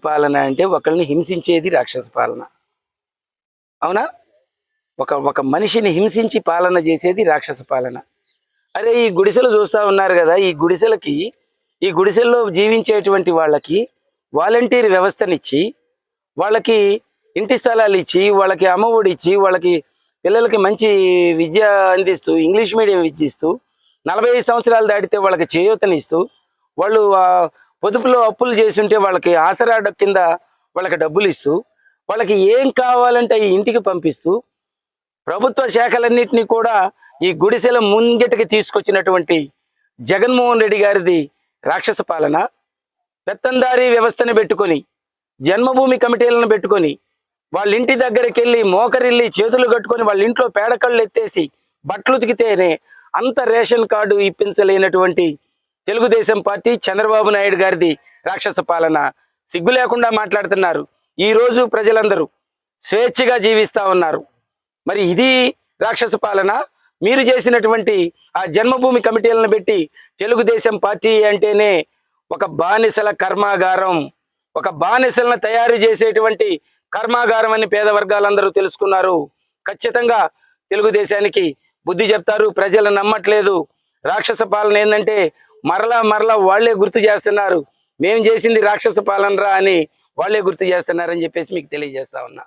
పాలన అంటే ఒకళ్ళని హింసించేది రాక్షస పాలన. అవునా? ఒక ఒక మనిషిని హింసించి పాలన చేసేది రాక్షస పాలన. అరే ఈ గుడిసెలు చూస్తా ఉన్నారు కదా, ఈ గుడిసెల్లో జీవించేటువంటి వాళ్ళకి వాలంటీర్ వ్యవస్థనిచ్చి, వాళ్ళకి ఇంటి స్థలాలు ఇచ్చి, వాళ్ళకి అమ్మఒడి ఇచ్చి, వాళ్ళకి పిల్లలకి మంచి విద్య అందిస్తూ, ఇంగ్లీష్ మీడియం విద్య ఇస్తూ, 45 సంవత్సరాలు దాటితే వాళ్ళకి చేయూతనిస్తూ, వాళ్ళు పొదుపులో అప్పులు చేసి ఉంటే వాళ్ళకి ఆసరా కింద వాళ్ళకి డబ్బులు ఇస్తూ, వాళ్ళకి ఏం కావాలంటే ఈ ఇంటికి పంపిస్తూ, ప్రభుత్వ శాఖలన్నింటినీ కూడా ఈ గుడిసెల ముంగిటికి తీసుకొచ్చినటువంటి జగన్మోహన్ రెడ్డి గారిది రాక్షస పాలన. పెత్తందారీ వ్యవస్థను పెట్టుకొని, జన్మభూమి కమిటీలను పెట్టుకొని, వాళ్ళ ఇంటి దగ్గరికి వెళ్ళి మోకరిల్లి చేతులు కట్టుకొని వాళ్ళ ఇంట్లో పేడకళ్ళు ఎత్తేసి బట్టలు ఉతికితేనే అంత రేషన్ కార్డు ఇప్పించలేనటువంటి తెలుగుదేశం పార్టీ చంద్రబాబు నాయుడు గారిది రాక్షస పాలన. సిగ్గు లేకుండా మాట్లాడుతున్నారు. ఈరోజు ప్రజలందరూ స్వేచ్ఛగా జీవిస్తూ ఉన్నారు. మరి ఇది రాక్షస పాలన? మీరు చేసినటువంటి ఆ జన్మభూమి కమిటీలను పెట్టి తెలుగుదేశం పార్టీ అంటేనే ఒక బానిసల కర్మాగారం, ఒక బానిసలను తయారు చేసేటువంటి కర్మాగారం అని పేద వర్గాలందరూ తెలుసుకున్నారు. ఖచ్చితంగా తెలుగుదేశానికి బుద్ధి చెప్తారు. ప్రజలు నమ్మట్లేదు. రాక్షస పాలన ఏంటంటే మరలా వాళ్లే గుర్తు చేస్తున్నారు. మేము చేసింది రాక్షస పాలనరా అని వాళ్లే గుర్తు చేస్తున్నారని చెప్పేసి మీకు తెలియజేస్తా ఉన్నా.